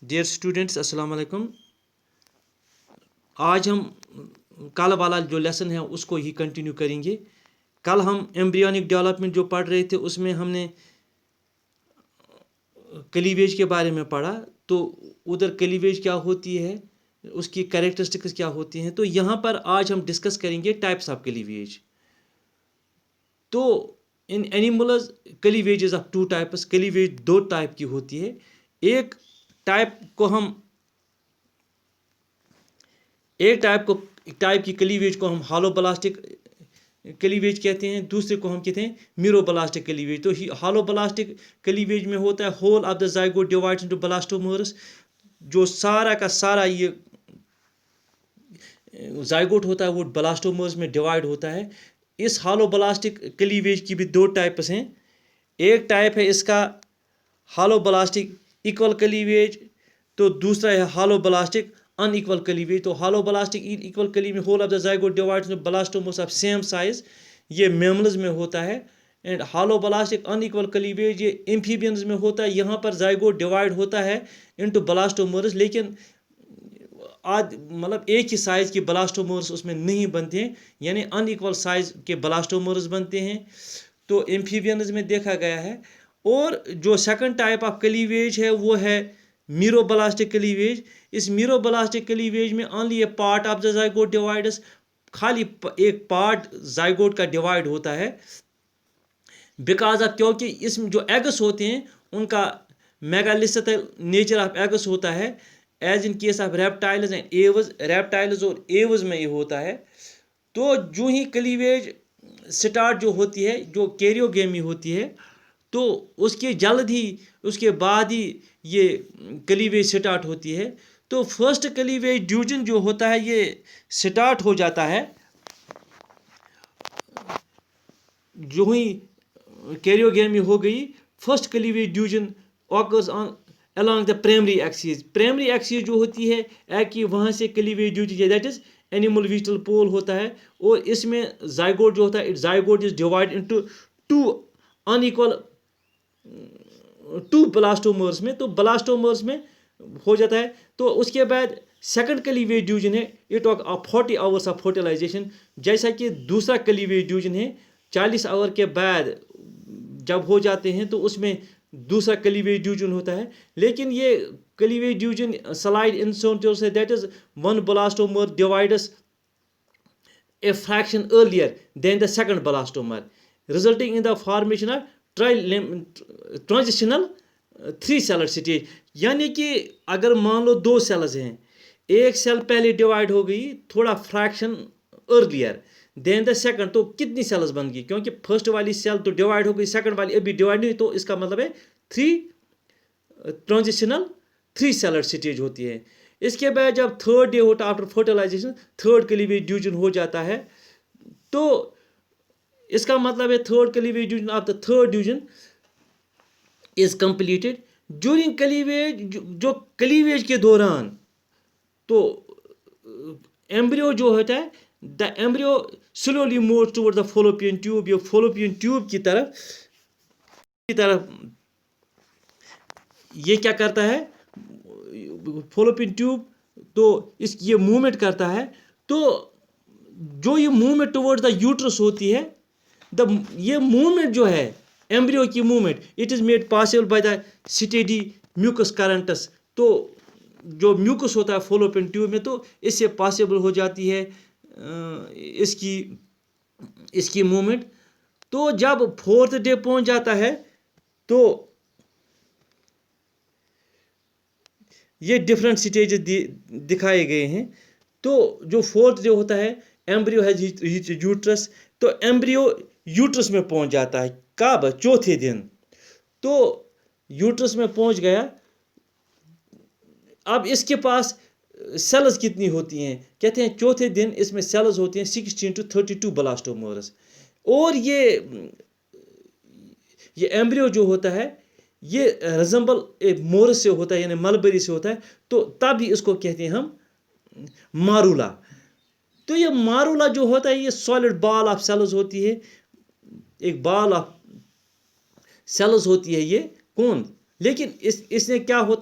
Dear students अस्सलाम वालेकुम। आज हम कल वाला जो लेसन है उसको ही कंटिन्यू करेंगे। कल हम एम्ब्रियोनिक डेवलपमेंट जो पढ़ रहे थे उसमें हमने क्लीवेज के बारे में पढ़ा। तो उधर क्लीवेज क्या होती है, उसकी कैरेक्टरिस्टिक्स क्या होती हैं। तो यहाँ पर आज हम डिस्कस करेंगे टाइप्स ऑफ क्लीवेज। तो in animals cleavage is of two types. Cleavage दो टाइप की होती है। एक टाइप की क्लीवेज को हम हालोब्लास्टिक क्लीवेज कहते हैं, दूसरे को हम कहते हैं मीरोब्लास्टिक क्लीवेज। तो हालोब्लास्टिक क्लीवेज में होता है whole of the zygote divides into blastomeres. जो सारा का सारा ये जाइगोट होता है वो ब्लास्टोमर्स में डिवाइड होता है। इस हालोब्लास्टिक क्लीवेज की भी दो टाइप्स हैं। एक टाइप है इसका हालोब्लास्टिक इक्वल क्लीवेज, तो दूसरा है हालोब्लास्टिक अनइक्वल क्लीवेज। तो holoblastic equal cleavage whole of the zygote divides into blastomeres of same size, ये मैमल्स में होता है। एंड हालोब्लास्टिक अनइक्वल क्लीवेज ये एम्फीबियंस में होता है। यहाँ पर जाइगोट डिवाइड होता है इनटू ब्लास्टोमर्स, लेकिन आज मतलब एक ही साइज़ के ब्लास्टोमर्स उसमें नहीं बनते हैं, यानी अनइक्वल साइज़ के ब्लास्टोमर्स बनते हैं। तो एम्फीबियंस में देखा गया है। और जो सेकंड टाइप ऑफ क्लीवेज है वो है मीरोब्लास्टिक क्लीवेज। इस मीरोब्लास्टिक क्लीवेज में only A part of the zygote divides, खाली एक पार्ट जाइगोट का डिवाइड होता है। बिकॉज ऑफ, क्योंकि इसमें जो एग्स होते हैं उनका मेगालिस्थल नेचर ऑफ एग्स होता है, as in case of reptiles and aves. Reptiles और एवज में ये होता है। तो जो ही क्लीवेज स्टार्ट जो होती है, जो कैरियोगेमी होती है, तो उसके बाद ही ये क्लीवेज स्टार्ट होती है। तो फर्स्ट क्लीवेज ड्यूजन जो होता है ये स्टार्ट हो जाता है जो ही कैरियोगेमी हो गई। First cleavage division occurs on along the primary axis. Primary axis जो होती है कि वहाँ से cleavage division, that is animal vegetal pole होता है। और इसमें जाइगोट जो होता है, zygote is divide into two unequal two blastomeres में। तो ब्लास्टोमर्स में हो जाता है। तो उसके बाद सेकंड क्लीवेज ड्यूजन है, it took 40 hours of fertilization. जैसा कि दूसरा क्लीवेज ड्यूजन है 40 आवर के बाद जब हो जाते हैं तो उसमें दूसरा क्लीवेज ड्यूजन होता है। लेकिन ये क्लीवेज ड्यूजन स्लाइड इन से, that is one blastomere divides a fraction earlier than the second blastomer, resulting in the formation of transitional 3 seller stage. यानी कि अगर मान लो 2 सेल्स हैं, एक सेल पहले डिवाइड हो गई थोड़ा fraction earlier than the second, तो कितनी सेल्स बन गई? क्योंकि फर्स्ट वाली सेल तो डिवाइड हो गई, सेकंड वाली अभी डिवाइड नहीं, तो इसका मतलब है 3 सेलर स्टेज होती है। इसके बाद जब थर्ड डे होता है after fertilisation, third cleavage division हो जाता है। तो इसका मतलब है third cleavage division of the third division is completed. During cleavage, जो क्लीवेज के दौरान, तो एम्ब्रियो जो होता है, the embryo slowly moves toward the fallopian tube. ये फॉलोपियन ट्यूब की तरफ ये क्या करता है, फॉलोपियन ट्यूब, तो ये मूवमेंट करता है। तो जो ये मूवमेंट टुवर्ड्स द यूट्रस होती है, ये मूवमेंट जो है एम्ब्रियो की movement, it is made possible by the steady mucus currents. तो जो म्यूकस होता है फॉलोपियन ट्यूब में, तो इससे पॉसिबल हो जाती है इसकी मूवमेंट। तो जब फोर्थ डे पहुंच जाता है तो ये डिफरेंट स्टेज दिखाए गए हैं। तो जो फोर्थ डे होता है, एम्ब्रियो हैज यूट्रस। तो एम्ब्रियो यूट्रस में पहुंच जाता है कब? चौथे दिन। तो यूट्रस में पहुंच गया। अब इसके पास सेल्स कितनी होती हैं? कहते हैं चौथे दिन इसमें सेल्स होती हैं 16 to 32 ब्लास्टोमर्स। और ये एम्ब्रियो जो होता है ये रिजेंबल मोरस से होता है, यानी मलबरी से होता है। तो तब ही इसको कहते हैं हम मारूला। तो ये मारूला जो होता है ये सॉलिड बॉल ऑफ सेल्स होती है, एक बॉल ऑफ सेल्स होती है ये कौन। लेकिन इसने क्या होता है